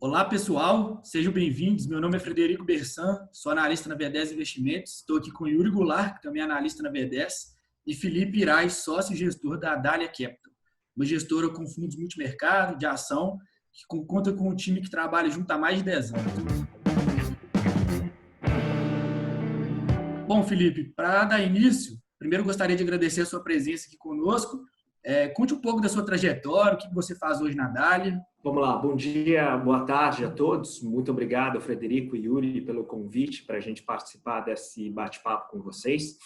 Olá, pessoal, sejam bem-vindos. Meu nome é Frederico Bersan, sou analista na B10 Investimentos. Estou aqui com Yuri Goulart, que também é analista na B10, e Felipe Irais, sócio e gestor da Dália Capital, uma gestora com fundos multimercado, de ação, que conta com um time que trabalha junto há mais de 10 anos. Bom, Felipe, para dar início, primeiro gostaria de agradecer a sua presença aqui conosco. Conte um pouco da sua trajetória, o que você faz hoje na Dália. Vamos lá, bom dia, boa tarde a todos. Muito obrigado, Frederico e Yuri, pelo convite para a gente participar desse bate-papo com vocês.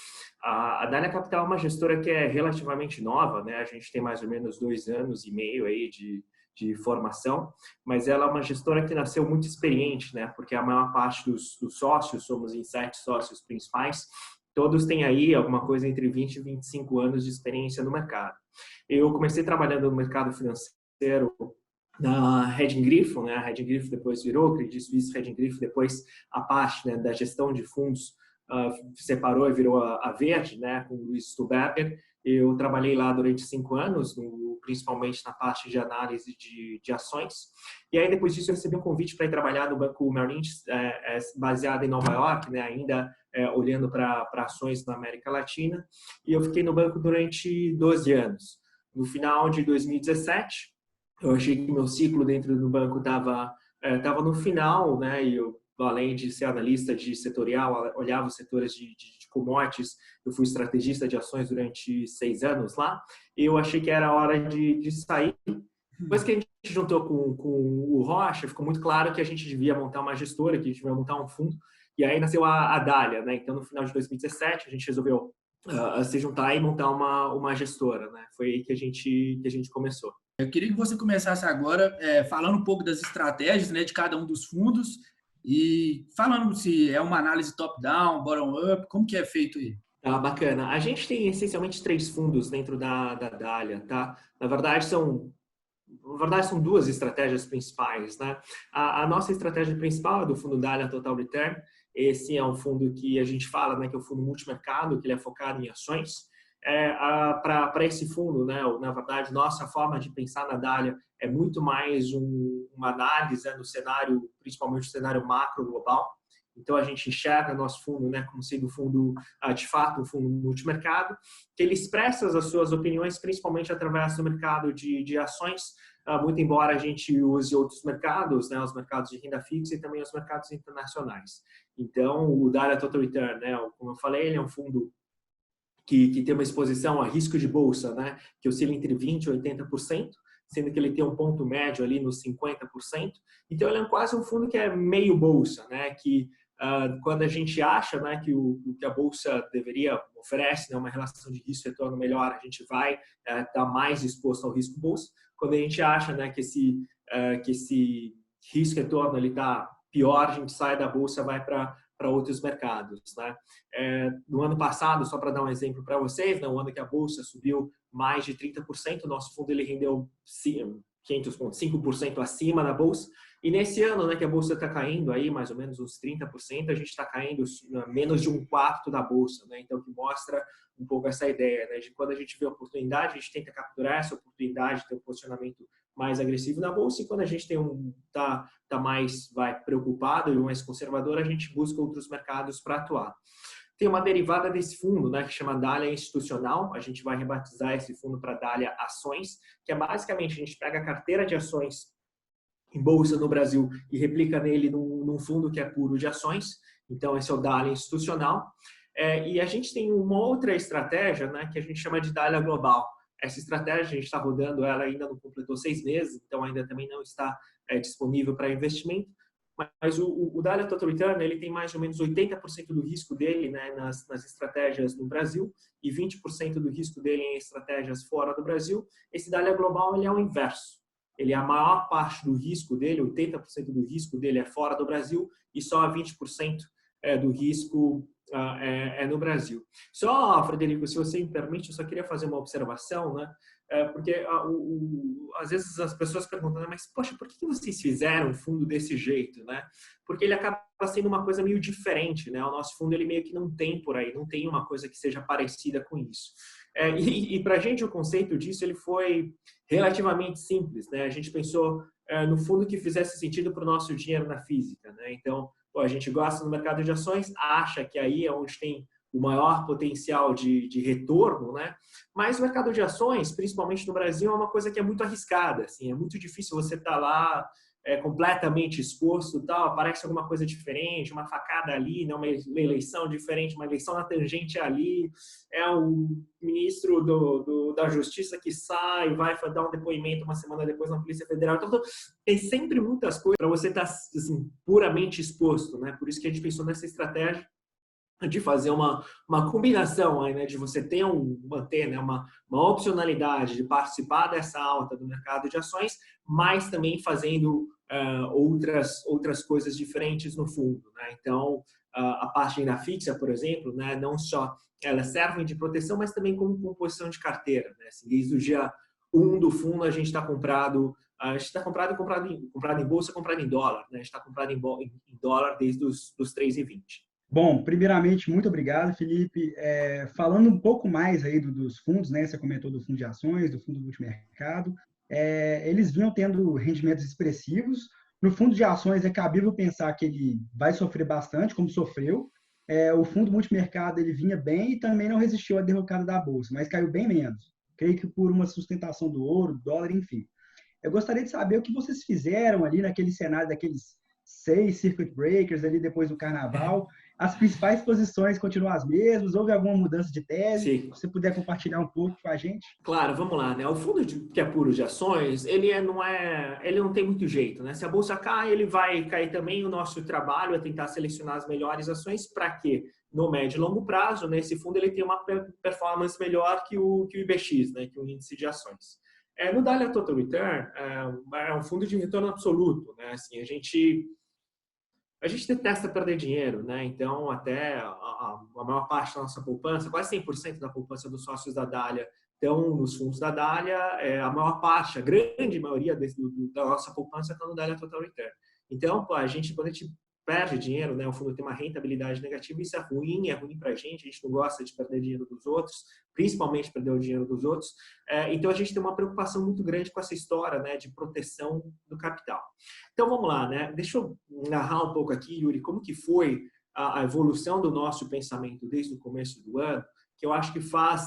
A Dália Capital é uma gestora que é relativamente nova, né? A gente tem mais ou menos 2 anos e meio aí de formação, mas ela é uma gestora que nasceu muito experiente, né? Porque a maior parte dos sócios, somos em 7 sócios principais, todos têm aí alguma coisa entre 20 e 25 anos de experiência no mercado. Eu comecei trabalhando no mercado financeiro na Hedging Griffon, né? A Hedging Griffon depois virou Credit Suisse Hedging Griffon, depois a parte, né, da gestão de fundos separou e virou a Verde, né, com o Luiz Stuberger. Eu trabalhei lá durante 5 anos, principalmente na parte de análise de ações. E aí, depois disso, eu recebi um convite para ir trabalhar no Banco Merrill Lynch, baseado em Nova York, né, ainda olhando para ações na América Latina. E eu fiquei no banco durante 12 anos. No final de 2017, eu achei que meu ciclo dentro do banco estava no final, né? E eu, além de ser analista de setorial, olhava os setores de commodities, eu fui estrategista de ações durante 6 anos lá, e eu achei que era hora de sair. Depois que a gente juntou com o Rocha, ficou muito claro que a gente devia montar uma gestora, que a gente devia montar um fundo, e aí nasceu a Dália, né? Então, no final de 2017, a gente resolveu se juntar e montar uma gestora, né? Foi aí que a gente começou. Eu queria que você começasse agora falando um pouco das estratégias, né, de cada um dos fundos e falando se é uma análise top-down, bottom-up, como que é feito aí? Tá, bacana. A gente tem essencialmente 3 fundos dentro da Dália, tá? Na verdade, são 2 estratégias principais, né? A nossa estratégia principal é do fundo Dália Total Return. Esse é um fundo que a gente fala, né, que é um fundo multimercado, que ele é focado em ações. Para esse fundo, né, na verdade, nossa forma de pensar na Dália é muito mais uma análise, né, no cenário, principalmente o cenário macro global. Então, a gente enxerga nosso fundo, né, como sendo um fundo, de fato, um fundo multimercado, que ele expressa as suas opiniões, principalmente através do mercado de ações, muito embora a gente use outros mercados, né, os mercados de renda fixa e também os mercados internacionais. Então, o Dália Total Return, né, como eu falei, ele é um fundo que tem uma exposição a risco de bolsa, né, que oscila entre 20% e 80%, sendo que ele tem um ponto médio ali nos 50%. Então, ele é quase um fundo que é meio bolsa, né, que quando a gente acha, né, que a bolsa deveria oferece, né, uma relação de risco e retorno melhor, a gente vai estar mais exposto ao risco bolsa. Quando a gente acha, né, que esse risco e retorno ele está pior, a gente sai da bolsa, vai para outros mercados, né? No ano passado, só para dar um exemplo para vocês, no ano que a bolsa subiu mais de 30%, o nosso fundo ele rendeu 5% acima da bolsa. E nesse ano, né, que a bolsa está caindo aí mais ou menos uns 30%, a gente está caindo menos de 1/4 da bolsa, né? Então, que mostra um pouco essa ideia, né, de quando a gente vê a oportunidade, a gente tenta capturar essa oportunidade, ter um posicionamento mais agressivo na bolsa, e quando a gente tem tá mais preocupado e mais conservador, a gente busca outros mercados para atuar. Tem uma derivada desse fundo, né, que chama Dália Institucional. A gente vai rebatizar esse fundo para Dália Ações, que é basicamente a gente pega a carteira de ações em bolsa no Brasil e replica nele num fundo que é puro de ações. Então, esse é o Dália Institucional. E a gente tem uma outra estratégia, né, que a gente chama de Dália Global. Essa estratégia, a gente está rodando ela, ainda não completou 6 meses, então ainda também não está disponível para investimento. Mas o Dália Total Return, ele tem mais ou menos 80% do risco dele, né, nas estratégias no Brasil e 20% do risco dele em estratégias fora do Brasil. Esse Dália Global, ele é o inverso. Ele é a maior parte do risco dele, 80% do risco dele é fora do Brasil e só 20% do risco é no Brasil. Só, Frederico, se você me permite, eu só queria fazer uma observação, né? Porque às vezes as pessoas perguntam, mas poxa, por que vocês fizeram um fundo desse jeito, né? Porque ele acaba sendo uma coisa meio diferente, né? O nosso fundo ele meio que não tem por aí, não tem uma coisa que seja parecida com isso. E para a gente o conceito disso ele foi relativamente simples, né? A gente pensou no fundo que fizesse sentido para o nosso dinheiro na física, né? Então, a gente gosta do mercado de ações, acha que aí é onde tem o maior potencial de retorno, né? Mas o mercado de ações, principalmente no Brasil, é uma coisa que é muito arriscada, assim, é muito difícil você estar lá completamente exposto, tal, aparece alguma coisa diferente, uma facada ali, né? Uma eleição diferente, uma eleição na tangente ali, é o ministro da Justiça que sai, vai dar um depoimento uma semana depois na Polícia Federal. Então, tem sempre muitas coisas para você estar assim, puramente exposto, né? Por isso que a gente pensou nessa estratégia de fazer uma combinação aí, né, de você manter, né, uma opcionalidade de participar dessa alta do mercado de ações, mas também fazendo outras coisas diferentes no fundo, né? Então, a parte de renda fixa, por exemplo, né, não só elas servem de proteção, mas também como composição de carteira, né? Assim, desde o dia 1 do fundo a gente está comprado em bolsa, comprado em dólar, né? A gente está comprado em dólar desde os 3,20. Bom, primeiramente, muito obrigado, Felipe. Falando um pouco mais aí dos fundos, né? Você comentou do fundo de ações, do fundo multimercado. Eles vinham tendo rendimentos expressivos. No fundo de ações, é cabível pensar que ele vai sofrer bastante, como sofreu. O fundo multimercado ele vinha bem e também não resistiu à derrocada da bolsa, mas caiu bem menos. Creio que por uma sustentação do ouro, do dólar, enfim. Eu gostaria de saber o que vocês fizeram ali naquele cenário daqueles 6 circuit breakers ali depois do carnaval. As principais posições continuam as mesmas? Houve alguma mudança de tese? Sim. Se você puder compartilhar um pouco com a gente. Claro, vamos lá, né? O fundo que é puro de ações, ele não tem muito jeito, né? Se a bolsa cai, ele vai cair também. O nosso trabalho é tentar selecionar as melhores ações para quê? No médio e longo prazo, né, esse fundo ele tem uma performance melhor que o IBX, né, que o índice de ações. No Dahlia Total Return, é um fundo de retorno absoluto, né? Assim, a gente detesta perder dinheiro, né? Então, até a maior parte da nossa poupança, quase 100% da poupança dos sócios da Dahlia estão nos fundos da Dahlia, a maior parte, a grande maioria da nossa poupança está no Dahlia Total Return. Então, quando a gente perde dinheiro, né, o fundo tem uma rentabilidade negativa, isso é ruim para a gente não gosta de perder dinheiro dos outros, principalmente perder o dinheiro dos outros, então a gente tem uma preocupação muito grande com essa história, né, de proteção do capital. Então vamos lá, né, deixa eu narrar um pouco aqui, Yuri, como que foi a evolução do nosso pensamento desde o começo do ano, que eu acho que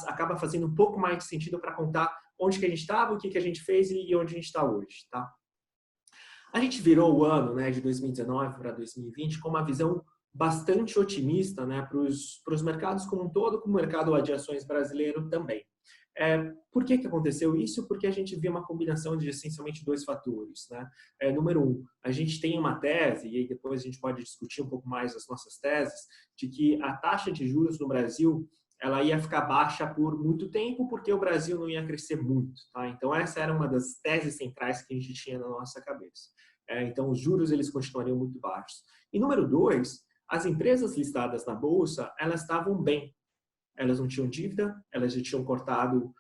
acaba fazendo um pouco mais de sentido para contar onde que a gente estava, o que que a gente fez e onde a gente está hoje, tá? A gente virou o ano, né, de 2019 para 2020 com uma visão bastante otimista, né, para os mercados como um todo, como o mercado de ações brasileiro também. Por que aconteceu isso? Porque a gente viu uma combinação de essencialmente 2 fatores, né? Número 1, a gente tem uma tese, e aí depois a gente pode discutir um pouco mais as nossas teses, de que a taxa de juros no Brasil ela ia ficar baixa por muito tempo, porque o Brasil não ia crescer muito, tá? Então essa era uma das teses centrais que a gente tinha na nossa cabeça. Então os juros eles continuariam muito baixos. E número 2, as empresas listadas na bolsa elas estavam bem. Elas não tinham dívida, elas já tinham cortado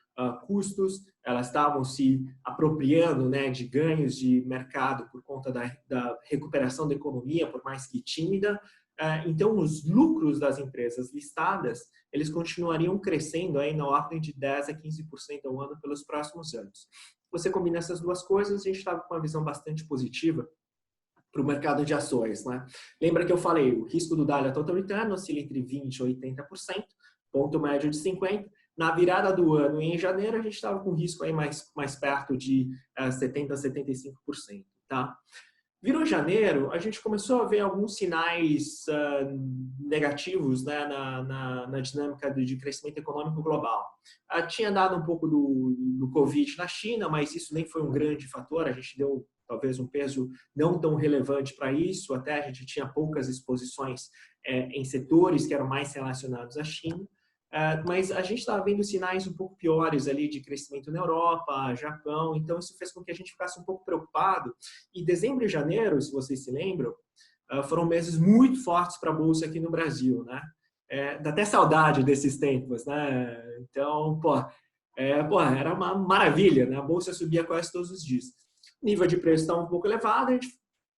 custos, elas estavam se apropriando, né, de ganhos de mercado por conta da recuperação da economia, por mais que tímida. Então, os lucros das empresas listadas, eles continuariam crescendo aí na ordem de 10% a 15% ao ano pelos próximos anos. Você combina essas duas coisas, a gente estava com uma visão bastante positiva para o mercado de ações, né? Lembra que eu falei, o risco do Dahlia Total Return oscila entre 20% e 80%, ponto médio de 50%. Na virada do ano, em janeiro, a gente estava com risco aí mais perto de 70% a 75%, tá? Virou janeiro, a gente começou a ver alguns sinais negativos, né, na dinâmica de crescimento econômico global. Tinha dado um pouco do Covid na China, mas isso nem foi um grande fator, a gente deu talvez um peso não tão relevante para isso, até a gente tinha poucas exposições em setores que eram mais relacionados à China. Mas a gente estava vendo sinais um pouco piores ali de crescimento na Europa, Japão, então isso fez com que a gente ficasse um pouco preocupado. E dezembro e janeiro, se vocês se lembram, foram meses muito fortes para a Bolsa aqui no Brasil, né? Dá até saudade desses tempos, né? Então, era uma maravilha, né? A Bolsa subia quase todos os dias. O nível de preço estava um pouco elevado, a gente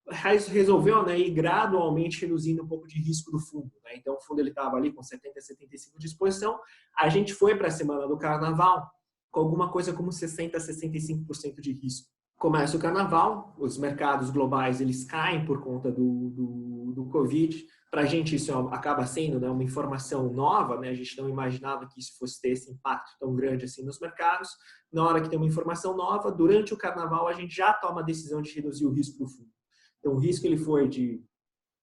resolveu, né, ir gradualmente reduzindo um pouco de risco do fundo, né? Então o fundo ele estava ali com 70, 75 de exposição, a gente foi para a semana do carnaval com alguma coisa como 60, 65% de risco. Começa o carnaval, os mercados globais eles caem por conta do Covid. Para a gente isso acaba sendo, né, uma informação nova, né? A gente não imaginava que isso fosse ter esse impacto tão grande assim nos mercados. Na hora que tem uma informação nova, durante o carnaval a gente já toma a decisão de reduzir o risco do fundo. Então, o risco ele foi de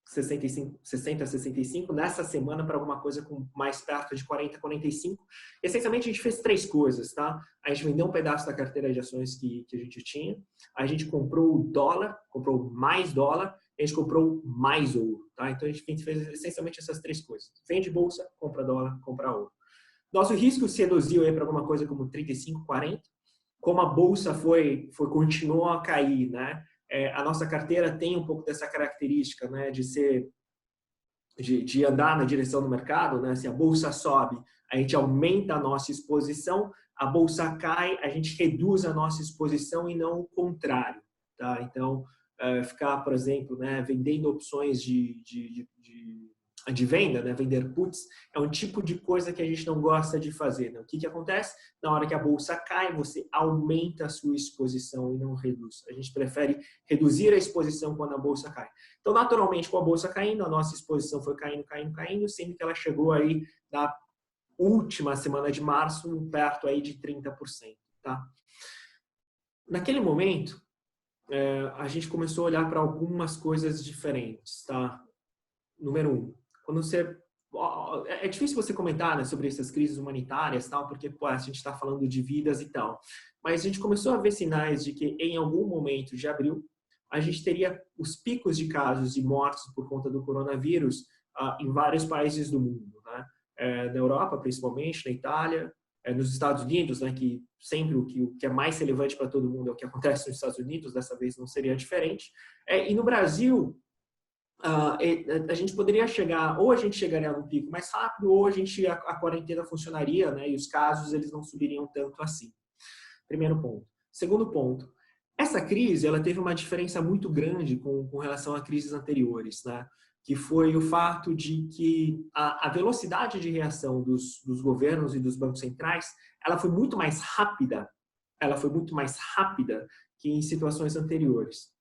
60 a 65, nessa semana para alguma coisa com mais perto de 40 a 45. Essencialmente, a gente fez 3 coisas, tá? A gente vendeu um pedaço da carteira de ações que a gente tinha, a gente comprou dólar, comprou mais dólar, a gente comprou mais ouro, tá? Então, a gente fez essencialmente essas 3 coisas. Vende bolsa, compra dólar, compra ouro. Nosso risco se reduziu para alguma coisa como 35, 40. Como a bolsa continuou a cair, né? A nossa carteira tem um pouco dessa característica, né, de andar na direção do mercado, né? Se a bolsa sobe, a gente aumenta a nossa exposição, a bolsa cai, a gente reduz a nossa exposição e não o contrário, tá? Então, ficar, por exemplo, né, vendendo opções de venda, né, vender puts, é um tipo de coisa que a gente não gosta de fazer, né? O que acontece? Na hora que a bolsa cai, você aumenta a sua exposição e não reduz. A gente prefere reduzir a exposição quando a bolsa cai. Então, naturalmente, com a bolsa caindo, a nossa exposição foi caindo, sendo que ela chegou aí na última semana de março, perto aí de 30%, tá? Naquele momento, a gente começou a olhar para algumas coisas diferentes, tá? Número 1, quando você... É difícil você comentar, né, sobre essas crises humanitárias, tal, porque pô, a gente está falando de vidas e tal. Mas a gente começou a ver sinais de que em algum momento de abril a gente teria os picos de casos e mortes por conta do coronavírus em vários países do mundo, né? Na Europa, principalmente, na Itália, nos Estados Unidos, né, que sempre o que é mais relevante para todo mundo é o que acontece nos Estados Unidos, dessa vez não seria diferente. E no Brasil, a gente poderia chegar, ou a gente chegaria num pico mais rápido, ou a quarentena funcionaria, né, e os casos eles não subiriam tanto assim. Primeiro ponto. Segundo ponto, essa crise ela teve uma diferença muito grande com relação a crises anteriores, né, que foi o fato de que a velocidade de reação dos governos e dos bancos centrais ela foi muito mais rápida, que em situações anteriores.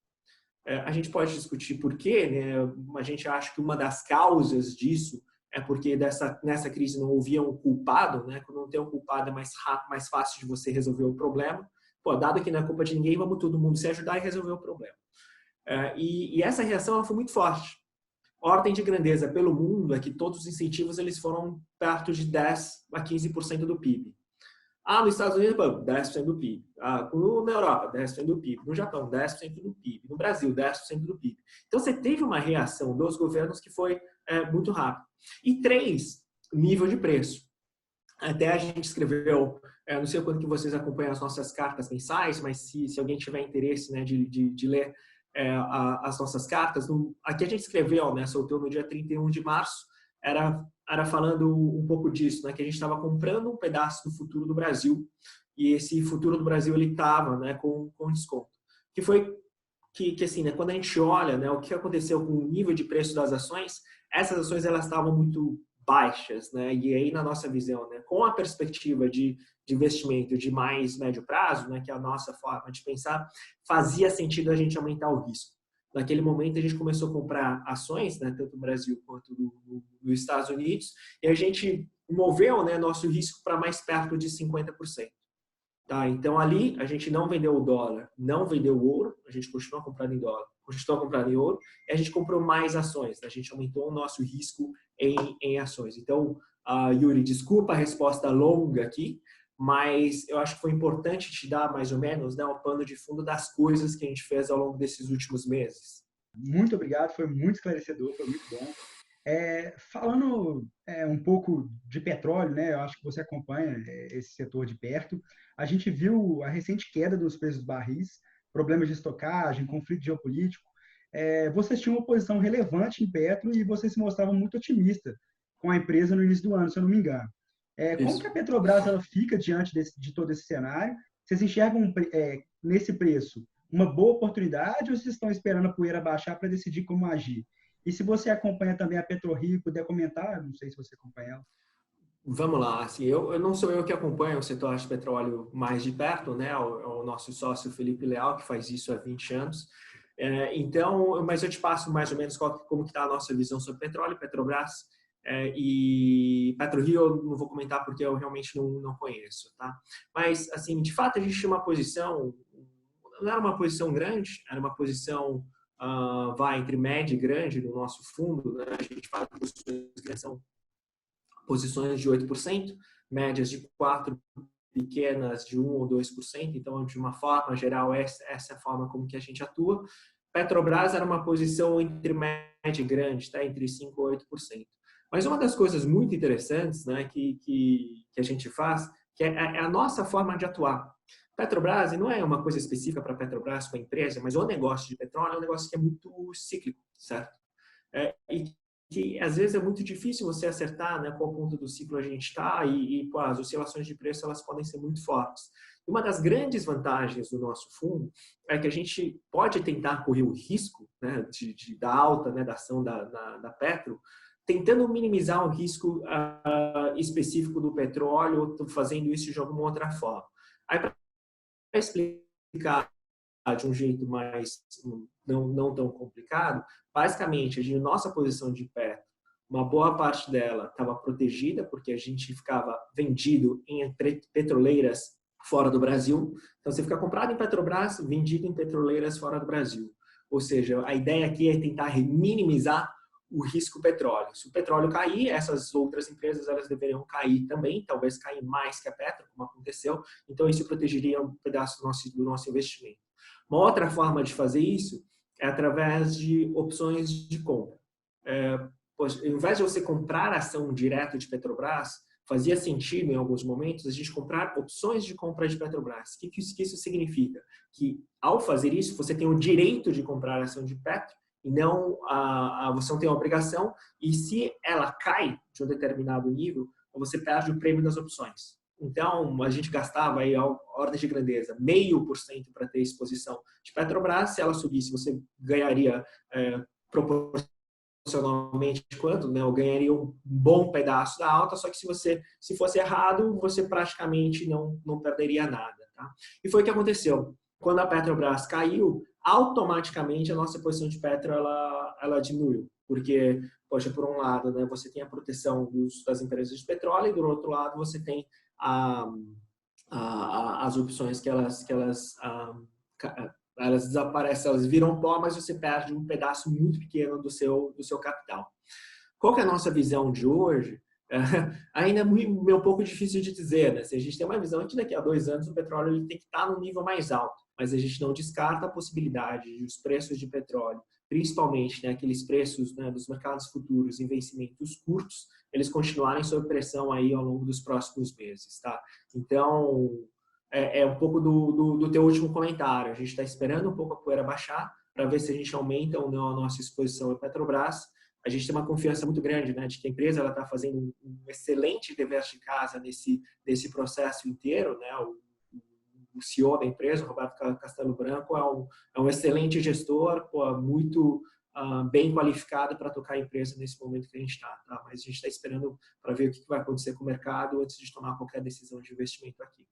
A gente pode discutir por quê, né? A gente acha que uma das causas disso é porque nessa crise não havia um culpado, né? Quando não tem um culpado é mais rápido, mais fácil de você resolver o problema. Pô, dado que não é culpa de ninguém, vamos todo mundo se ajudar e resolver o problema. E essa reação ela foi muito forte. Ordem de grandeza pelo mundo é que todos os incentivos eles foram perto de 10 a 15% do PIB. Nos Estados Unidos, 10% do PIB. Na Europa, 10% do PIB. No Japão, 10% do PIB. No Brasil, 10% do PIB. Então, você teve uma reação dos governos que foi muito rápida. E 3, nível de preço. Até a gente escreveu, não sei quando que vocês acompanham as nossas cartas mensais, mas se alguém tiver interesse, né, de ler as nossas cartas, aqui a gente escreveu, né, soltou no dia 31 de março, era falando um pouco disso, né, que a gente estava comprando um pedaço do futuro do Brasil e esse futuro do Brasil ele estava, né, com desconto. Que foi que assim, né, quando a gente olha, né, o que aconteceu com o nível de preço das ações, essas ações elas estavam muito baixas, né, e aí na nossa visão, né, com a perspectiva de investimento de mais médio prazo, né, que é a nossa forma de pensar, fazia sentido a gente aumentar o risco. Naquele momento, a gente começou a comprar ações, né, tanto no Brasil quanto nos Estados Unidos, e a gente moveu, né, nosso risco para mais perto de 50%. Tá? Então, ali, a gente não vendeu o dólar, não vendeu o ouro, a gente continuou comprando em dólar, continuou comprando em ouro, e a gente comprou mais ações, a gente aumentou o nosso risco em ações. Então, Yuri, desculpa a resposta longa aqui, mas eu acho que foi importante te dar mais ou menos, né, um pano de fundo das coisas que a gente fez ao longo desses últimos meses. Muito obrigado, foi muito esclarecedor, foi muito bom. Falando um pouco de petróleo, né, eu acho que você acompanha esse setor de perto, a gente viu a recente queda dos preços dos barris, problemas de estocagem, conflito geopolítico. Vocês tinham uma posição relevante em Petro e vocês se mostravam muito otimista com a empresa no início do ano, se eu não me engano. Como que a Petrobras ela fica diante de todo esse cenário? Vocês enxergam nesse preço uma boa oportunidade ou vocês estão esperando a poeira baixar para decidir como agir? E se você acompanha também a PetroRio, puder comentar, não sei se você acompanha ela. Vamos lá, assim, eu não sou eu que acompanho o setor de petróleo mais de perto, né? É o nosso sócio Felipe Leal, que faz isso há 20 anos. Então, mas eu te passo mais ou menos como que está a nossa visão sobre petróleo, Petrobras e PetroRio. Eu não vou comentar porque eu realmente não conheço, tá? Mas, assim, de fato, a gente tinha uma posição, não era uma posição grande, era uma posição, entre média e grande no nosso fundo, né? A gente fala de posições que são posições de 8%, médias de 4%, pequenas de 1% ou 2%. Então, de uma forma geral, essa é a forma como que a gente atua. Petrobras era uma posição entre média e grande, tá? Entre 5% e 8%. Mas uma das coisas muito interessantes, né, que a gente faz, que é a nossa forma de atuar. Petrobras, e não é uma coisa específica para Petrobras, para a empresa, mas o negócio de petróleo é um negócio que é muito cíclico, certo? E que às vezes é muito difícil você acertar, né, qual ponto do ciclo a gente está pô, as oscilações de preço elas podem ser muito fortes. Uma das grandes vantagens do nosso fundo é que a gente pode tentar correr o risco, né, da alta, né, da ação da Petro, tentando minimizar o risco específico do petróleo, fazendo isso de alguma outra forma. Aí, para explicar de um jeito mais não tão complicado, basicamente, a nossa posição de Petro, uma boa parte dela estava protegida, porque a gente ficava vendido em petroleiras fora do Brasil. Então, você fica comprado em Petrobras, vendido em petroleiras fora do Brasil. Ou seja, a ideia aqui é tentar minimizar o risco petróleo. Se o petróleo cair, essas outras empresas elas deveriam cair também, talvez cair mais que a Petro, como aconteceu. Então, isso protegeria um pedaço do nosso investimento. Uma outra forma de fazer isso é através de opções de compra. Ao invés de você comprar a ação direto de Petrobras, fazia sentido, em alguns momentos, a gente comprar opções de compra de Petrobras. O que isso significa? Que, ao fazer isso, você tem o direito de comprar a ação de Petro e não você não tem a obrigação. E se ela cai de um determinado nível, você perde o prêmio das opções. Então, a gente gastava aí a ordem de grandeza 0,5% para ter exposição de Petrobras. Se ela subisse, você ganharia proporcionalmente quanto, né? Eu ganharia um bom pedaço da alta, só que se fosse errado, você praticamente não perderia nada, tá? E foi o que aconteceu. Quando a Petrobras caiu, automaticamente a nossa posição de Petro ela diminuiu, porque, poxa, por um lado, né, você tem a proteção das empresas de petróleo e do outro lado você tem as opções que elas desaparecem, elas viram pó, mas você perde um pedaço muito pequeno do seu capital. Qual que é a nossa visão de hoje? Ainda é um pouco difícil de dizer, né? Se a gente tem uma visão que daqui a 2 anos o petróleo ele tem que estar no nível mais alto, mas a gente não descarta a possibilidade de os preços de petróleo, principalmente, né, aqueles preços, né, dos mercados futuros em vencimentos curtos, eles continuarem sob pressão aí ao longo dos próximos meses, tá? Então, é um pouco do teu último comentário. A gente está esperando um pouco a poeira baixar para ver se a gente aumenta ou não a nossa exposição à Petrobras. A gente tem uma confiança muito grande, né, de que a empresa ela está fazendo um excelente dever de casa nesse processo inteiro, né? O CEO da empresa, o Roberto Castelo Branco, é um excelente gestor, muito bem qualificado para tocar a empresa nesse momento que a gente está, tá? Mas a gente está esperando para ver o que vai acontecer com o mercado antes de tomar qualquer decisão de investimento aqui.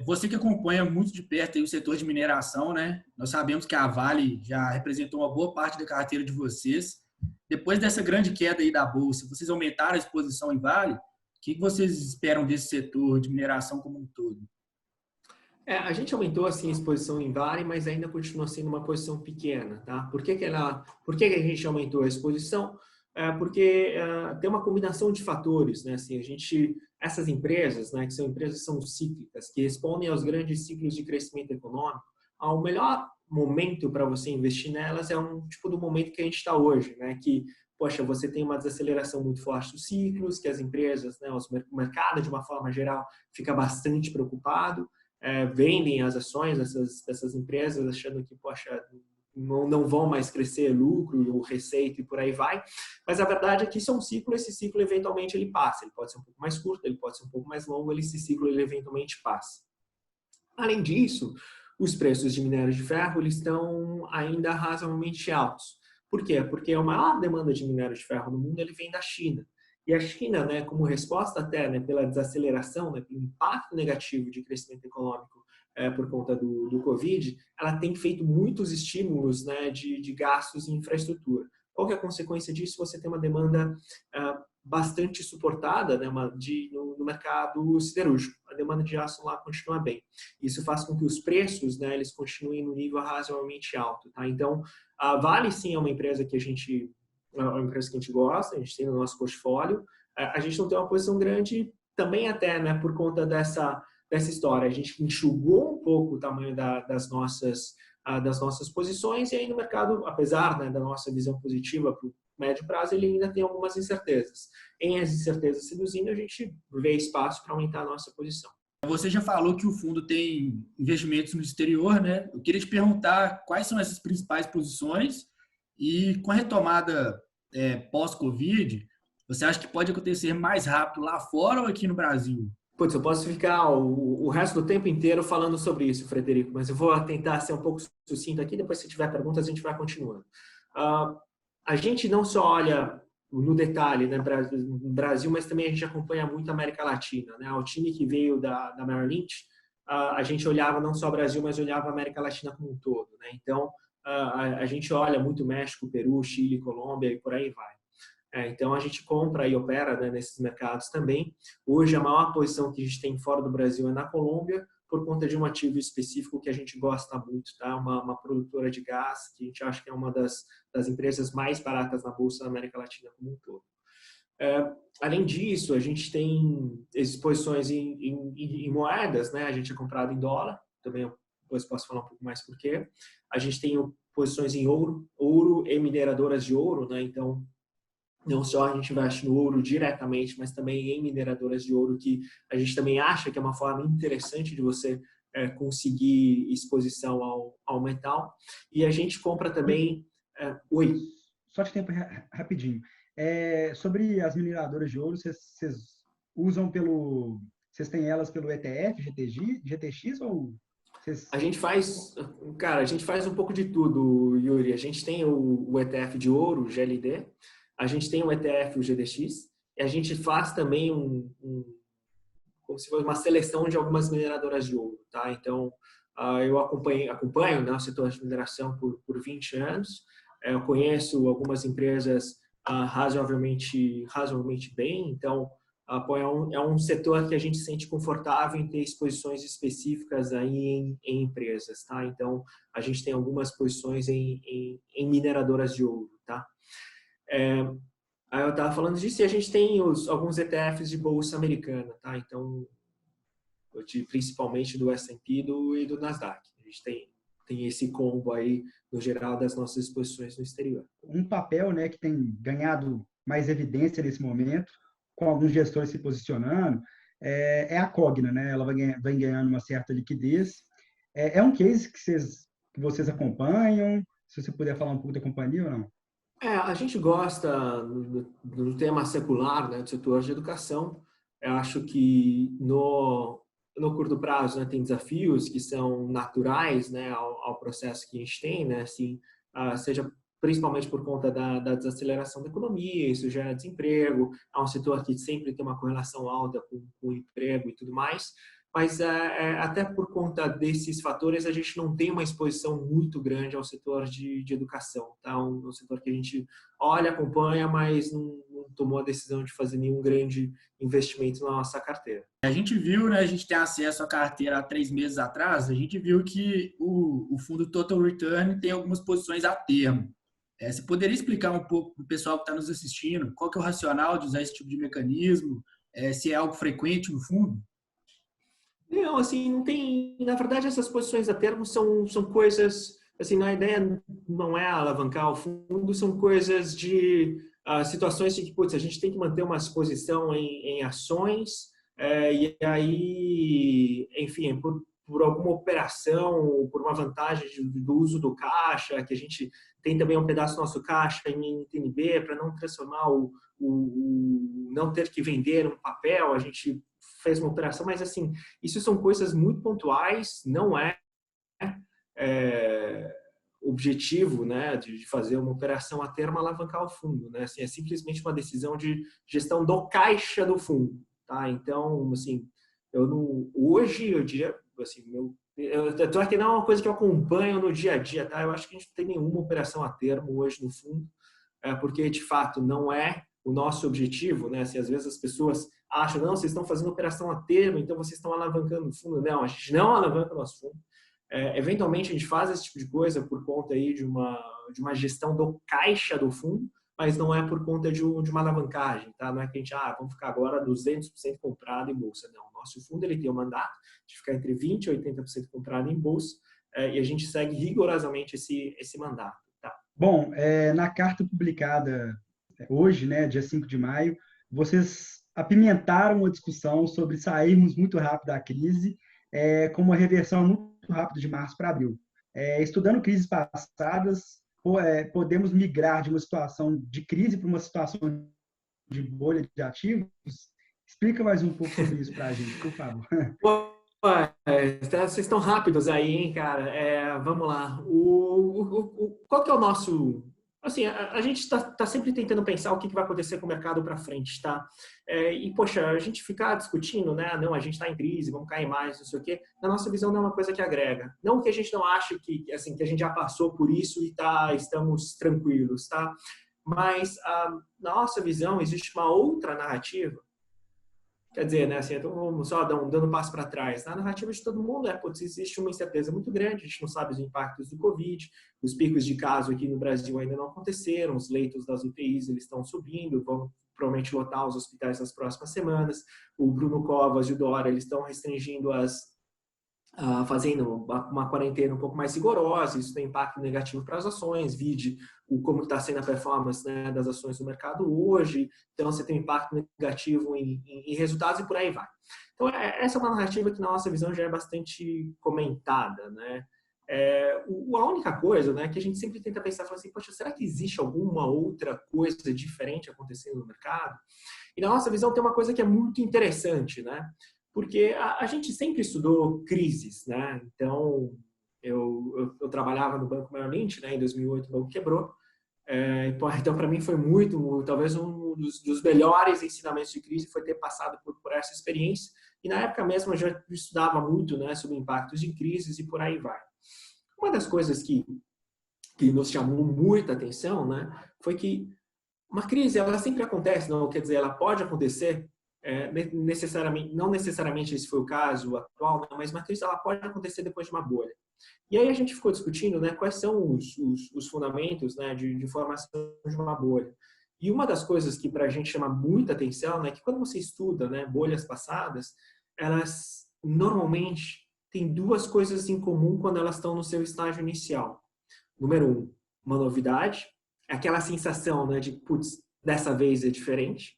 Você que acompanha muito de perto aí o setor de mineração, né? Nós sabemos que a Vale já representou uma boa parte da carteira de vocês. Depois dessa grande queda aí da bolsa, vocês aumentaram a exposição em Vale? O que vocês esperam desse setor de mineração como um todo? A gente aumentou assim a exposição em Vale, mas ainda continua sendo uma posição pequena, tá? Por que a gente aumentou a exposição? Porque tem uma combinação de fatores, né? Assim, essas empresas, né, que são empresas que são cíclicas, que respondem aos grandes ciclos de crescimento econômico, o melhor momento para você investir nelas é um tipo do momento que a gente está hoje, né? Que, poxa, você tem uma desaceleração muito forte dos ciclos, que as empresas, né, o mercado de uma forma geral fica bastante preocupado. Vendem as ações dessas empresas achando que, poxa, não vão mais crescer lucro ou receita e por aí vai. Mas a verdade é que isso é um ciclo, esse ciclo eventualmente ele passa. Ele pode ser um pouco mais curto, ele pode ser um pouco mais longo, esse ciclo ele eventualmente passa. Além disso, os preços de minério de ferro eles estão ainda razoavelmente altos. Por quê? Porque a maior demanda de minério de ferro no mundo ele vem da China. E a China, né, como resposta até, né, pela desaceleração, né, pelo impacto negativo de crescimento econômico por conta do Covid, ela tem feito muitos estímulos, né, de gastos em infraestrutura. Qual que é a consequência disso? Você tem uma demanda bastante suportada, né, no mercado siderúrgico. A demanda de aço lá continua bem. Isso faz com que os preços, né, eles continuem no nível razoavelmente alto. Tá? Então, a Vale sim é uma empresa que a gente gosta, a gente tem no nosso portfólio. A gente não tem uma posição grande também até, né, por conta dessa história. A gente enxugou um pouco o tamanho das nossas posições e aí no mercado, apesar, né, da nossa visão positiva para o médio prazo, ele ainda tem algumas incertezas. Em as incertezas seduzindo, a gente vê espaço para aumentar a nossa posição. Você já falou que o fundo tem investimentos no exterior, né? Eu queria te perguntar quais são essas principais posições e com a retomada pós-Covid, você acha que pode acontecer mais rápido lá fora ou aqui no Brasil? Putz, eu posso ficar o resto do tempo inteiro falando sobre isso, Frederico, mas eu vou tentar ser um pouco sucinto aqui, depois se tiver perguntas a gente vai continuando. A gente não só olha no detalhe, né, Brasil, mas também a gente acompanha muito a América Latina, né? O time que veio da Merrill Lynch, a gente olhava não só o Brasil, mas olhava a América Latina como um todo, né? Então, a gente olha muito México, Peru, Chile, Colômbia e por aí vai. Então, a gente compra e opera, né, nesses mercados também. Hoje, a maior posição que a gente tem fora do Brasil é na Colômbia, por conta de um ativo específico que a gente gosta muito, tá? Uma produtora de gás, que a gente acha que é uma das empresas mais baratas na Bolsa da América Latina como um todo. Além disso, a gente tem exposições em moedas, né? A gente é comprado em dólar, também depois posso falar um pouco mais por quê. A gente tem posições em ouro e mineradoras de ouro, né? Então, não só a gente investe no ouro diretamente, mas também em mineradoras de ouro, que a gente também acha que é uma forma interessante de você conseguir exposição ao metal. E a gente compra também... Oi? Só de tempo rapidinho. Sobre as mineradoras de ouro, vocês usam pelo... Vocês têm elas pelo ETF, GTX ou... A gente faz um pouco de tudo, Yuri. A gente tem o ETF de ouro, o GLD, a gente tem o ETF, o GDX, e a gente faz também como se fosse uma seleção de algumas mineradoras de ouro, tá? Então, eu acompanho, né, o setor de mineração por 20 anos. Eu conheço algumas empresas razoavelmente bem, então é um setor que a gente se sente confortável em ter exposições específicas aí em empresas, tá? Então, a gente tem algumas posições em mineradoras de ouro, tá? Aí eu estava falando disso e a gente tem alguns ETFs de bolsa americana, tá? Então, principalmente do S&P e do Nasdaq. A gente tem esse combo aí, no geral, das nossas exposições no exterior. Um papel, né, que tem ganhado mais evidência nesse momento, com alguns gestores se posicionando, é a Cogna, né? Ela vem ganhando uma certa liquidez. É um case que vocês acompanham? Se você puder falar um pouco da companhia ou não? A gente gosta do tema secular, né, do setor de educação. Eu acho que no curto prazo, né, tem desafios que são naturais, né, ao processo que a gente tem, né, assim, seja principalmente por conta da desaceleração da economia, isso gera desemprego, é um setor que sempre tem uma correlação alta com o emprego e tudo mais, mas até por conta desses fatores a gente não tem uma exposição muito grande ao setor de educação, tá? Um setor que a gente olha, acompanha, mas não tomou a decisão de fazer nenhum grande investimento na nossa carteira. A gente viu, né, a gente tem acesso à carteira há 3 meses atrás, a gente viu que o fundo Total Return tem algumas posições a termo. Você poderia explicar um pouco para o pessoal que está nos assistindo qual que é o racional de usar esse tipo de mecanismo, se é algo frequente no fundo? Não, assim, não tem... Na verdade, essas posições a termo são coisas... Assim, a ideia não é alavancar o fundo, são coisas de situações de que, putz, a gente tem que manter uma exposição em ações e aí, enfim, por alguma operação, por uma vantagem do uso do caixa, que a gente tem também um pedaço do nosso caixa em TNB para não transformar não ter que vender um papel, a gente fez uma operação, mas assim, isso são coisas muito pontuais, não é objetivo, né, de fazer uma operação a termo alavancar o fundo, né? Assim, é simplesmente uma decisão de gestão do caixa do fundo, tá? Então, assim, eu não, hoje eu diria, assim, claro que não é uma coisa que eu acompanho no dia a dia, tá? Eu acho que a gente não tem nenhuma operação a termo hoje no fundo, porque de fato não é o nosso objetivo, né? Assim, às vezes as pessoas acham, não, vocês estão fazendo operação a termo, então vocês estão alavancando o fundo. Não, a gente não alavanca o nosso fundo. Eventualmente a gente faz esse tipo de coisa por conta aí de uma gestão do caixa do fundo, mas não é por conta de uma alavancagem, tá? Não é que a gente, vamos ficar agora 200% comprado em bolsa. Não, o nosso fundo ele tem o mandato de ficar entre 20% e 80% comprado em bolsa, e a gente segue rigorosamente esse mandato, tá? Bom, na carta publicada hoje, né, dia 5 de maio, vocês apimentaram a discussão sobre sairmos muito rápido da crise, com uma reversão muito rápida de março para abril. Estudando crises passadas, podemos migrar de uma situação de crise para uma situação de bolha de ativos? Explica mais um pouco sobre isso para a gente, por favor. Vocês estão rápidos aí, hein, cara? Vamos lá. Qual que é o nosso... Assim, a gente está sempre tentando pensar o que vai acontecer com o mercado para frente, tá? Poxa, a gente ficar discutindo, né? Não, a gente está em crise, vamos cair mais, não sei o quê. Na nossa visão, não é uma coisa que agrega. Não que a gente não ache que a gente já passou por isso e estamos tranquilos, tá? Mas, na nossa visão, existe uma outra narrativa. Quer dizer, né, assim, então vamos só dando um passo para trás. Na narrativa de todo mundo, existe uma incerteza muito grande, a gente não sabe os impactos do Covid, os picos de caso aqui no Brasil ainda não aconteceram, os leitos das UTIs eles estão subindo, vão provavelmente lotar os hospitais nas próximas semanas, o Bruno Covas e o Dória eles estão restringindo fazendo uma quarentena um pouco mais rigorosa, isso tem impacto negativo para as ações, vide como está sendo a performance, né, das ações do mercado hoje, então você tem um impacto negativo em resultados e por aí vai. Então essa é uma narrativa que na nossa visão já é bastante comentada, né? A única coisa, né, que a gente sempre tenta pensar, falar assim, poxa, será que existe alguma outra coisa diferente acontecendo no mercado? E na nossa visão tem uma coisa que é muito interessante, né? Porque a gente sempre estudou crises, né? Então, eu trabalhava no Banco Merrill Lynch, né? Em 2008 o banco quebrou. Então, para mim foi talvez um dos melhores ensinamentos de crise foi ter passado por essa experiência. E na época mesmo eu já estudava muito, né? Sobre impactos de crises e por aí vai. Uma das coisas que nos chamou muita atenção, né? Foi que uma crise, ela sempre acontece, não quer dizer, ela pode acontecer, não necessariamente esse foi o caso atual, né, mas uma crise ela pode acontecer depois de uma bolha. E aí a gente ficou discutindo, né, quais são os fundamentos, né, de formação de uma bolha. E uma das coisas que para a gente chama muita atenção, né, é que quando você estuda, né, bolhas passadas, elas normalmente têm duas coisas em comum quando elas estão no seu estágio inicial. Número 1, uma novidade, aquela sensação, né, de, putz, dessa vez é diferente.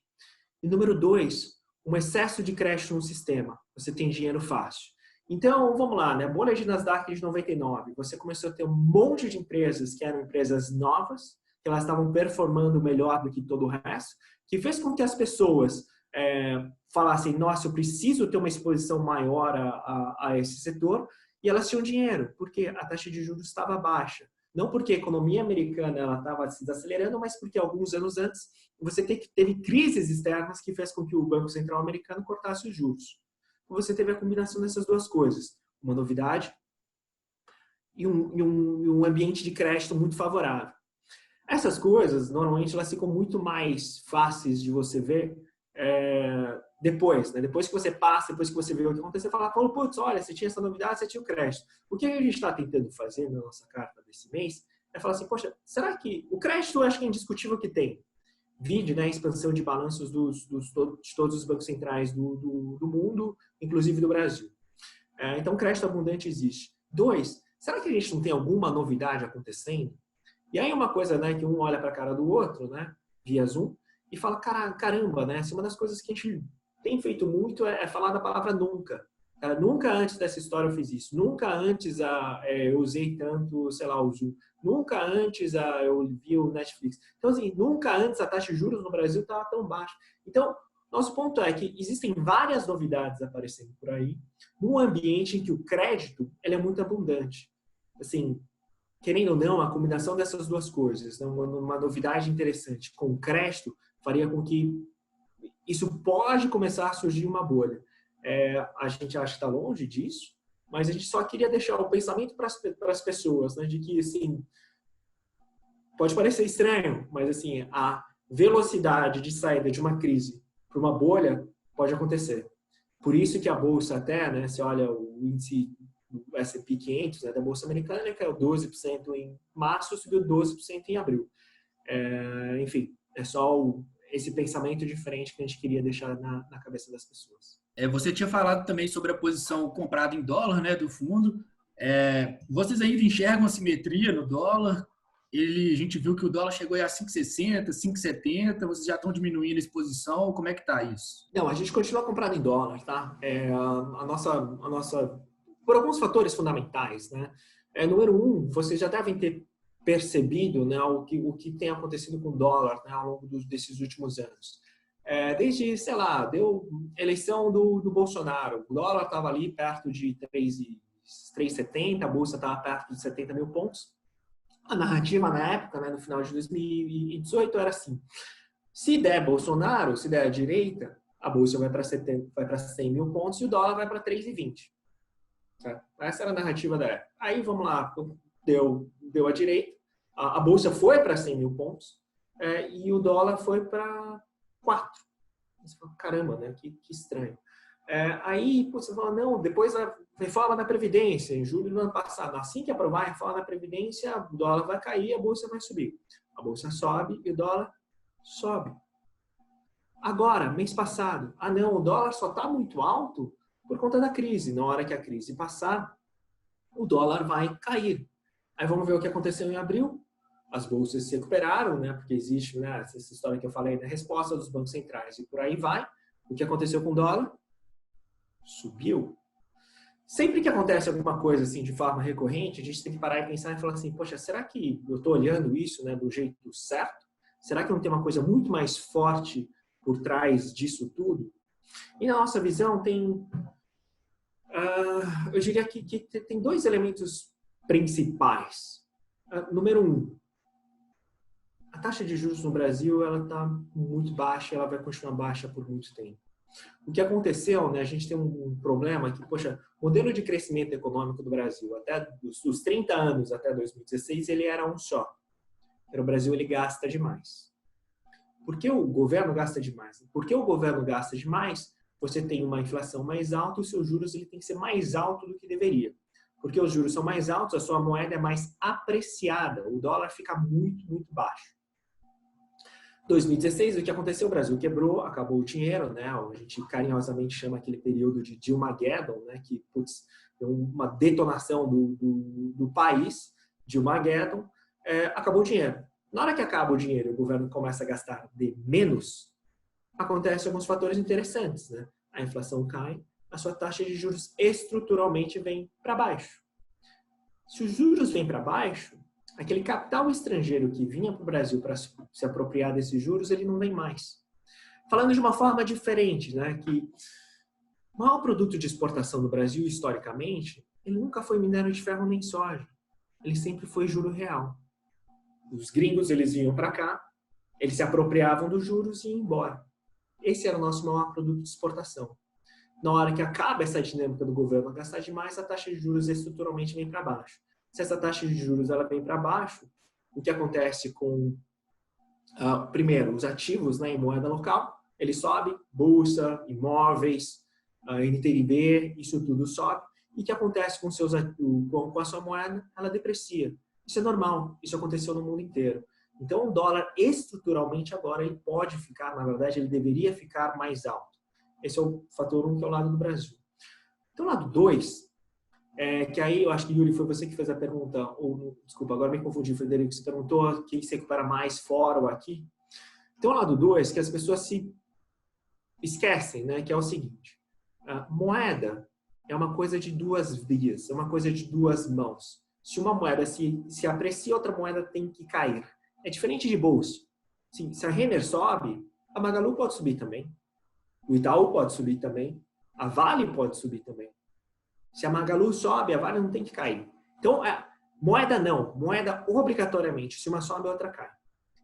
E número 2, um excesso de crédito no sistema. Você tem dinheiro fácil. Então, vamos lá, né? Bolha de Nasdaq de 99. Você começou a ter um monte de empresas que eram empresas novas, que elas estavam performando melhor do que todo o resto, que fez com que as pessoas falassem, nossa, eu preciso ter uma exposição maior a esse setor, e elas tinham dinheiro, porque a taxa de juros estava baixa. Não porque a economia americana ela estava se desacelerando, mas porque alguns anos antes você teve crises externas que fez com que o Banco Central americano cortasse os juros. Você teve a combinação dessas duas coisas, uma novidade e um ambiente de crédito muito favorável. Essas coisas, normalmente, elas ficam muito mais fáceis de você ver depois, né? Depois que você passa, depois que você vê o que aconteceu, você fala, putz, olha, você tinha essa novidade, você tinha o crédito. O que a gente está tentando fazer na nossa carta desse mês é falar assim, poxa, será que o crédito eu acho que é indiscutível que tem? Vide, né, a expansão de balanços de todos os bancos centrais do mundo, inclusive do Brasil. Então, crédito abundante existe. 2, será que a gente não tem alguma novidade acontecendo? E aí uma coisa, né, que um olha para a cara do outro, né, via Zoom, e fala, caramba, né, uma das coisas que a gente tem feito muito é falar da palavra nunca. Nunca antes dessa história eu fiz isso. Nunca antes eu usei tanto, sei lá, o Zoom. Nunca antes eu vi o Netflix. Então, assim, nunca antes a taxa de juros no Brasil estava tão baixa. Então, nosso ponto é que existem várias novidades aparecendo por aí, num ambiente em que o crédito ele é muito abundante. assim, querendo ou não, a combinação dessas duas coisas, né, uma novidade interessante com o crédito, faria com que isso pode começar a surgir uma bolha. A gente acha que está longe disso, mas a gente só queria deixar o pensamento para as pessoas, né, de que, assim, pode parecer estranho, mas, assim, a velocidade de saída de uma crise para uma bolha pode acontecer. Por isso que a bolsa até, né, você olha o índice do S&P 500, né, da bolsa americana, ele caiu 12% em março, subiu 12% em abril. Enfim, é só esse pensamento diferente que a gente queria deixar na cabeça das pessoas. Você tinha falado também sobre a posição comprada em dólar, né, do fundo. Vocês ainda enxergam a simetria no dólar? A gente viu que o dólar chegou a 5,60, 5,70. Vocês já estão diminuindo a exposição? Como é que está isso? Não, a gente continua comprando em dólar, tá? A nossa, por alguns fatores fundamentais, né? Número um, vocês já devem ter percebido, né, o que tem acontecido com o dólar, né, ao longo desses últimos anos. Desde, sei lá, deu eleição do Bolsonaro, o dólar estava ali perto de 3,70, a bolsa estava perto de 70 mil pontos. A narrativa na época, né, no final de 2018, era assim: se der Bolsonaro, se der a direita, a bolsa vai para 100 mil pontos e o dólar vai para 3,20. Essa era a narrativa da época. Aí, vamos lá, deu a direita, a bolsa foi para 100 mil pontos e o dólar foi para 4. Você fala, caramba, né? Que estranho. Aí você fala, não, depois a reforma da Previdência, em julho do ano passado, assim que aprovar a reforma da Previdência, o dólar vai cair, a bolsa vai subir. A bolsa sobe e o dólar sobe. Agora, mês passado, não, o dólar só está muito alto por conta da crise. Na hora que a crise passar, o dólar vai cair. Aí vamos ver o que aconteceu em abril. As bolsas se recuperaram, né? Porque existe, né, essa história que eu falei, da resposta dos bancos centrais e por aí vai. O que aconteceu com o dólar? Subiu. Sempre que acontece alguma coisa assim de forma recorrente, a gente tem que parar e pensar e falar assim, poxa, será que eu estou olhando isso, né, do jeito certo? Será que não tem uma coisa muito mais forte por trás disso tudo? E na nossa visão tem, eu diria que tem dois elementos principais. Número um, a taxa de juros no Brasil ela está muito baixa, ela vai continuar baixa por muito tempo. O que aconteceu, né, a gente tem um problema que, poxa, o modelo de crescimento econômico do Brasil, até dos 30 anos até 2016, ele era um só. O Brasil ele gasta demais. Por que o governo gasta demais? Porque o governo gasta demais, você tem uma inflação mais alta, os seus juros ele tem que ser mais alto do que deveria. Porque os juros são mais altos, a sua moeda é mais apreciada, o dólar fica muito, muito baixo. 2016, o que aconteceu? O Brasil quebrou, acabou o dinheiro, né? A gente carinhosamente chama aquele período de Dilmageddon, né? Que, putz, deu uma detonação do país, Dilmageddon, acabou o dinheiro. Na hora que acaba o dinheiro e o governo começa a gastar de menos, acontecem alguns fatores interessantes, né? A inflação cai, a sua taxa de juros estruturalmente vem para baixo. Se os juros vêm para baixo, aquele capital estrangeiro que vinha para o Brasil para se apropriar desses juros, ele não vem mais. Falando de uma forma diferente, né, que o maior produto de exportação do Brasil, historicamente, ele nunca foi minério de ferro nem soja. Ele sempre foi juro real. Os gringos, eles vinham para cá, eles se apropriavam dos juros e iam embora. Esse era o nosso maior produto de exportação. Na hora que acaba essa dinâmica do governo a gastar demais, a taxa de juros estruturalmente vem para baixo. Se essa taxa de juros ela vem para baixo, o que acontece com, primeiro, os ativos, né, em moeda local, ele sobe, bolsa, imóveis, NTNB, isso tudo sobe. E o que acontece com a sua moeda? Ela deprecia. Isso é normal, isso aconteceu no mundo inteiro. Então, o dólar, estruturalmente, agora, ele pode ficar, na verdade, ele deveria ficar mais alto. Esse é o fator 1, que é o lado do Brasil. Então, o lado 2... que aí eu acho que, Yuri, foi você que fez a pergunta, ou, desculpa, agora me confundi, Frederico, você perguntou quem se recupera mais fora ou aqui. Então, o lado 2, que as pessoas se esquecem, né, que é o seguinte, a moeda é uma coisa de duas vias, é uma coisa de duas mãos. Se uma moeda se aprecia, outra moeda tem que cair. É diferente de bolsa. Sim, se a Renner sobe, a Magalu pode subir também, o Itaú pode subir também, a Vale pode subir também. Se a Magalu sobe, a Vale não tem que cair. Então, Moeda não, moeda obrigatoriamente, se uma sobe, a outra cai.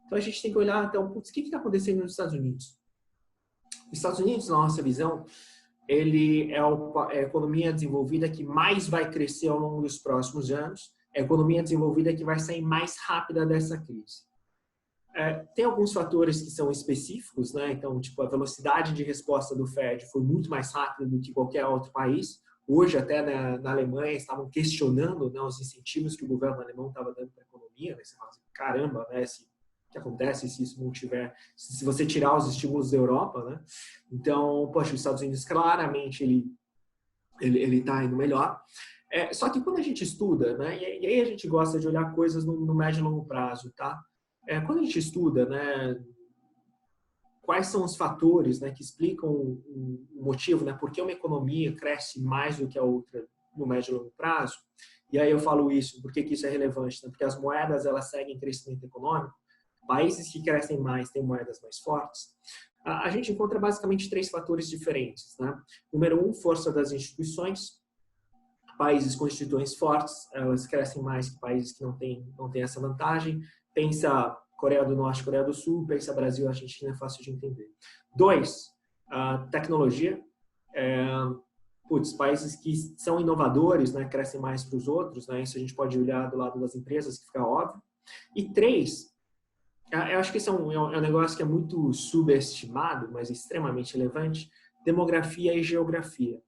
Então a gente tem que olhar, então, putz, o que está acontecendo nos Estados Unidos? Os Estados Unidos, na nossa visão, ele é a economia desenvolvida que mais vai crescer ao longo dos próximos anos, é a economia desenvolvida que vai sair mais rápida dessa crise. Tem alguns fatores que são específicos, né? Então, tipo, a velocidade de resposta do Fed foi muito mais rápida do que qualquer outro país. Hoje, até na Alemanha, estavam questionando, né, os incentivos que o governo alemão estava dando para a economia. Né? Você fala assim, caramba, né? O que acontece se isso não tiver, se você tirar os estímulos da Europa, né? Então, poxa, os Estados Unidos claramente ele está indo melhor. Só que quando a gente estuda, né? E aí a gente gosta de olhar coisas no médio e longo prazo, tá? Quando a gente estuda, né, quais são os fatores, né, que explicam o motivo, né, por que uma economia cresce mais do que a outra no médio e longo prazo, e aí eu falo isso, por que isso é relevante? Né? Porque as moedas, elas seguem crescimento econômico, países que crescem mais têm moedas mais fortes, a gente encontra basicamente 3 fatores diferentes. Né? Número 1, força das instituições. Países com instituições fortes, elas crescem mais que países que não têm essa vantagem. Pensa Coreia do Norte, Coreia do Sul, pensa Brasil, Argentina, é fácil de entender. 2, tecnologia. Países que são inovadores, né, crescem mais que os outros, né, isso a gente pode olhar do lado das empresas, que fica óbvio. E 3, eu acho que esse é um negócio que é muito subestimado, mas extremamente relevante, demografia e geografia.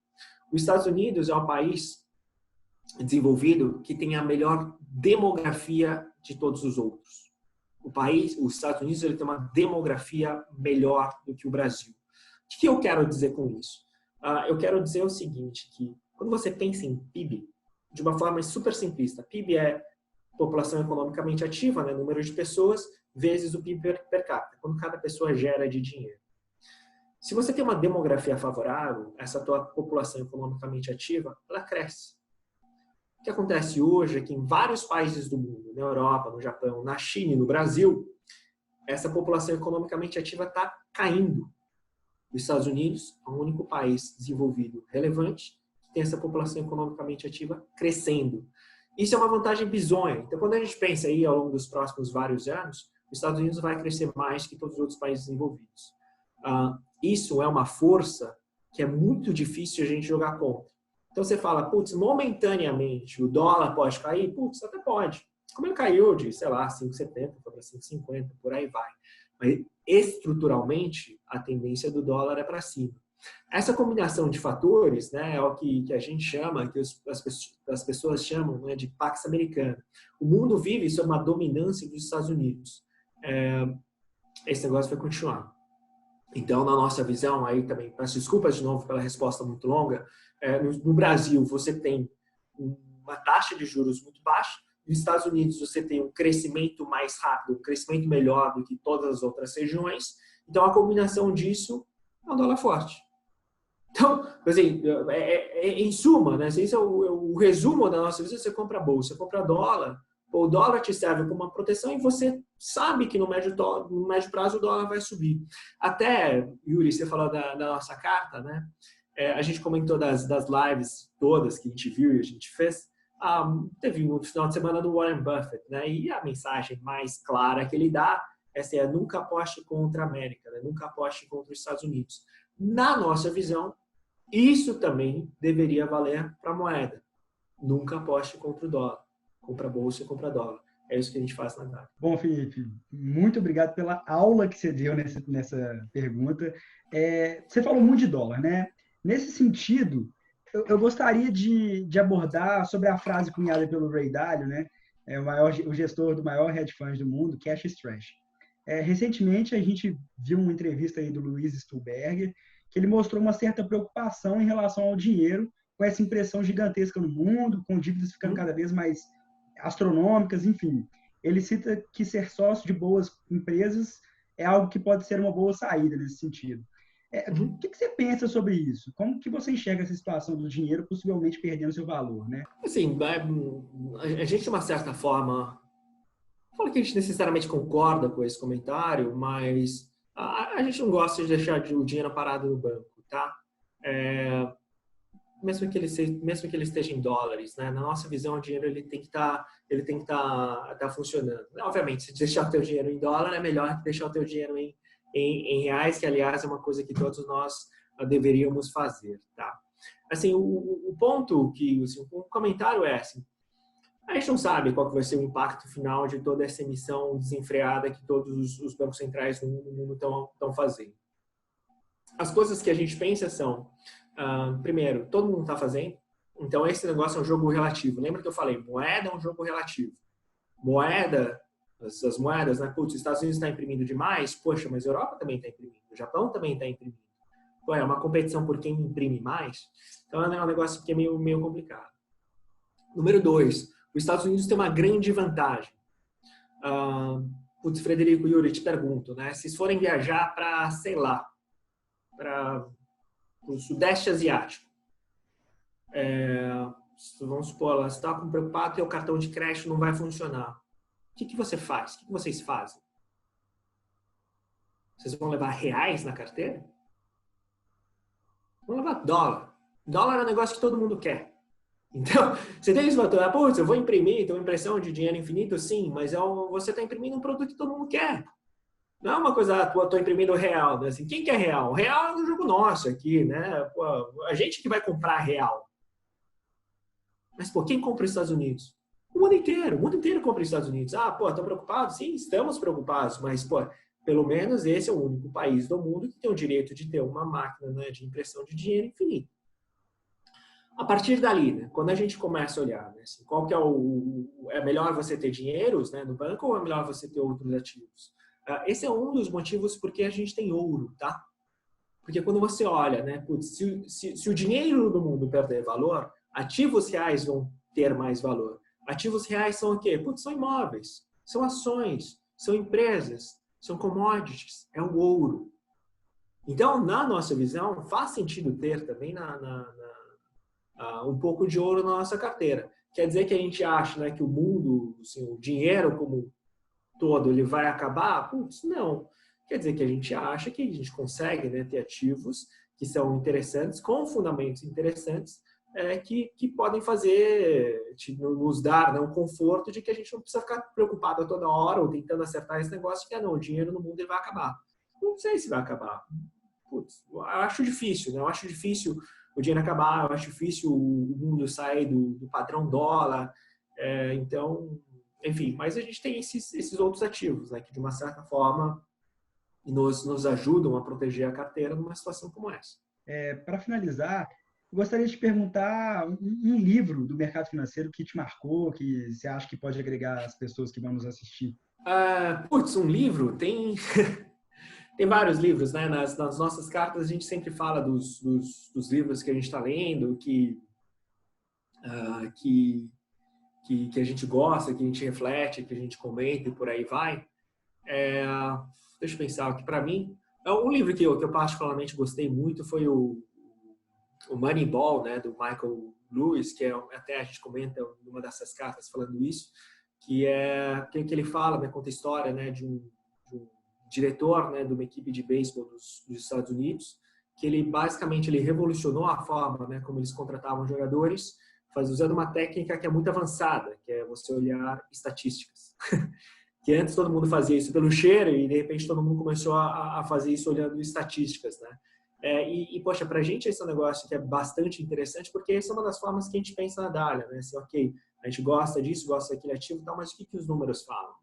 Os Estados Unidos é o país desenvolvido que tem a melhor demografia de todos os outros. Os Estados Unidos, ele tem uma demografia melhor do que o Brasil. O que eu quero dizer com isso? Eu quero dizer o seguinte, que quando você pensa em PIB, de uma forma super simplista, PIB é população economicamente ativa, né, número de pessoas, vezes o PIB per capita, quando cada pessoa gera de dinheiro. Se você tem uma demografia favorável, essa tua população economicamente ativa, ela cresce. O que acontece hoje é que em vários países do mundo, na Europa, no Japão, na China e no Brasil, essa população economicamente ativa está caindo. Os Estados Unidos é o único país desenvolvido relevante que tem essa população economicamente ativa crescendo. Isso é uma vantagem bizonha. Então, quando a gente pensa aí ao longo dos próximos vários anos, os Estados Unidos vai crescer mais que todos os outros países desenvolvidos. Isso é uma força que é muito difícil a gente jogar contra. Então você fala, putz, momentaneamente o dólar pode cair? Putz, até pode. Como ele caiu de, sei lá, 5,70 para 5,50, por aí vai. Mas estruturalmente a tendência do dólar é para cima. Essa combinação de fatores, né, é o que a gente chama, que as pessoas chamam, né, de Pax Americana. O mundo vive sob uma dominância dos Estados Unidos. Esse negócio vai continuar. Então, na nossa visão, aí também, peço desculpas de novo pela resposta muito longa, no Brasil você tem uma taxa de juros muito baixa, nos Estados Unidos você tem um crescimento mais rápido, um crescimento melhor do que todas as outras regiões, então a combinação disso é um dólar forte. Então, assim, em suma, né, esse é o resumo da nossa visão, você compra bolsa, você compra dólar, o dólar te serve como uma proteção e você sabe que no médio prazo o dólar vai subir. Até, Yuri, você falou da nossa carta, né? A gente comentou das lives todas que a gente viu e a gente fez. Teve no final de semana do Warren Buffett, né? E a mensagem mais clara que ele dá é nunca aposte contra a América, né? Nunca aposte contra os Estados Unidos. Na nossa visão, isso também deveria valer para a moeda. Nunca aposte contra o dólar. Compra bolsa e compra dólar. É isso que a gente faz na DARA. Bom, Felipe, muito obrigado pela aula que você deu nessa pergunta. Você falou muito de dólar, né? Nesse sentido, eu gostaria de abordar sobre a frase cunhada pelo Ray Dalio, né? O gestor do maior hedge fund do mundo, Cash is Trash. Recentemente, a gente viu uma entrevista aí do Luiz Stuhlberger, que ele mostrou uma certa preocupação em relação ao dinheiro, com essa impressão gigantesca no mundo, com dívidas ficando cada vez mais astronômicas, enfim. Ele cita que ser sócio de boas empresas é algo que pode ser uma boa saída nesse sentido. O que você pensa sobre isso? Como que você enxerga essa situação do dinheiro possivelmente perdendo seu valor, né? Assim, a gente de uma certa forma, não falo que a gente necessariamente concorda com esse comentário, mas a gente não gosta de deixar o dinheiro parado no banco, tá? mesmo que ele esteja em dólares, né? Na nossa visão, o dinheiro ele tem que tá funcionando. Obviamente, se deixar o teu dinheiro em dólar, é melhor que deixar o teu dinheiro em reais, que aliás é uma coisa que todos nós deveríamos fazer, tá? Assim, o ponto que, assim, o comentário é assim, a gente não sabe qual que vai ser o impacto final de toda essa emissão desenfreada que todos os bancos centrais no mundo estão fazendo. As coisas que a gente pensa são, primeiro, todo mundo está fazendo, então esse negócio é um jogo relativo. Lembra que eu falei, moeda é um jogo relativo. As moedas, né? Putz, os Estados Unidos está imprimindo demais, poxa, mas a Europa também está imprimindo, o Japão também está imprimindo. Pô, é uma competição por quem imprime mais, então é um negócio que é meio complicado. Número 2, os Estados Unidos têm uma grande vantagem. Putz, Frederico, Yuri, te pergunto, né? Se forem viajar para, sei lá, para o Sudeste Asiático, vamos supor, você está preocupado que o cartão de crédito não vai funcionar. O que você faz? O que vocês fazem? Vocês vão levar reais na carteira? Vão levar dólar. Dólar é um negócio que todo mundo quer. Então, você tem esse fator, putz, eu vou imprimir, tem uma impressão de dinheiro infinito, sim, mas você está imprimindo um produto que todo mundo quer. Não é uma coisa, estou imprimindo real, né? Assim, quem quer real? Real é um jogo nosso aqui, né? Pô, a gente que vai comprar real. Mas, pô, quem compra os Estados Unidos? O mundo inteiro compra os Estados Unidos. Estão preocupados? Sim, estamos preocupados, mas, pô, pelo menos esse é o único país do mundo que tem o direito de ter uma máquina, né, de impressão de dinheiro infinito. A partir dali, né, quando a gente começa a olhar, né, assim, qual que é melhor você ter dinheiros, né, no banco ou é melhor você ter outros ativos? Esse é um dos motivos porque a gente tem ouro, tá? Porque quando você olha, né, putz, se o dinheiro do mundo perder valor, ativos reais vão ter mais valor. Ativos reais são o quê? Putz, são imóveis, são ações, são empresas, são commodities, é o ouro. Então, na nossa visão, faz sentido ter também um pouco de ouro na nossa carteira. Quer dizer que a gente acha, né, que o mundo, assim, o dinheiro como todo, ele vai acabar? Putz, não. Quer dizer que a gente acha que a gente consegue, né, ter ativos que são interessantes, com fundamentos interessantes, que podem nos dar, né, um conforto de que a gente não precisa ficar preocupado a toda hora ou tentando acertar esse negócio que não, o dinheiro no mundo ele vai acabar. Não sei se vai acabar. Putz, eu acho difícil, né? Eu acho difícil o dinheiro acabar, eu acho difícil o mundo sair do padrão dólar. Então, enfim, mas a gente tem esses outros ativos, né, que de uma certa forma nos ajudam a proteger a carteira numa situação como essa. Para finalizar, eu gostaria de te perguntar um livro do mercado financeiro que te marcou, que você acha que pode agregar as pessoas que vão nos assistir. Um livro? Tem vários livros, né? Nas nossas cartas a gente sempre fala dos livros que a gente está lendo, que a gente gosta, que a gente reflete, que a gente comenta e por aí vai. Deixa eu pensar aqui. Para mim, um livro que eu particularmente gostei muito foi o Moneyball, né, do Michael Lewis, que até a gente comenta numa dessas cartas falando isso, que ele fala, né, conta a história, né, de um diretor, né, de uma equipe de beisebol dos Estados Unidos, que ele basicamente revolucionou a forma, né, como eles contratavam jogadores, usando uma técnica que é muito avançada, que é você olhar estatísticas. Que antes todo mundo fazia isso pelo cheiro e de repente todo mundo começou a fazer isso olhando estatísticas, né? Poxa, pra gente esse é um negócio que é bastante interessante, porque essa é uma das formas que a gente pensa na Dália, né? Assim, ok, a gente gosta disso, gosta daquele ativo e tal, mas o que os números falam,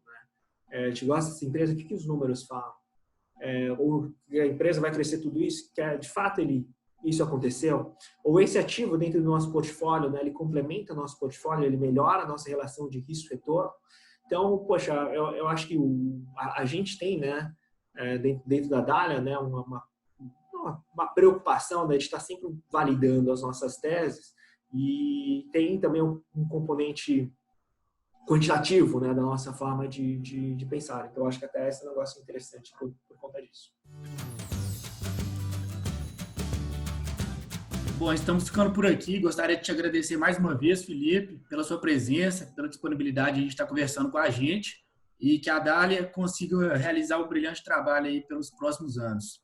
né? A gente gosta dessa empresa, o que os números falam? Ou a empresa vai crescer tudo isso, que de fato isso aconteceu? Ou esse ativo dentro do nosso portfólio, né, ele complementa o nosso portfólio, ele melhora a nossa relação de risco-retorno? Então, poxa, eu acho que a gente tem, né, dentro da Dália, né, uma preocupação, né, de estar sempre validando as nossas teses, e tem também um componente quantitativo, né, da nossa forma de pensar. Então, eu acho que até esse é um negócio interessante por conta disso. Bom, estamos ficando por aqui. Gostaria de te agradecer mais uma vez, Felipe, pela sua presença, pela disponibilidade de a gente estar conversando com a gente e que a Dália consiga realizar um brilhante trabalho aí pelos próximos anos.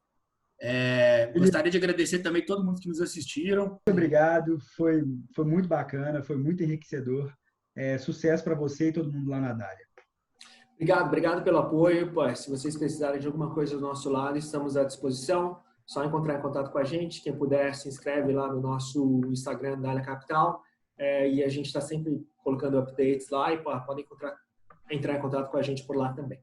Gostaria de agradecer também todo mundo que nos assistiram. Muito obrigado, foi muito bacana, foi muito enriquecedor. Sucesso para você e todo mundo lá na Dália. Obrigado pelo apoio. Se vocês precisarem de alguma coisa do nosso lado, estamos à disposição. Só entrar em contato com a gente. Quem puder, se inscreve lá no nosso Instagram, Dália Capital. E a gente está sempre colocando updates lá e podem entrar em contato com a gente por lá também.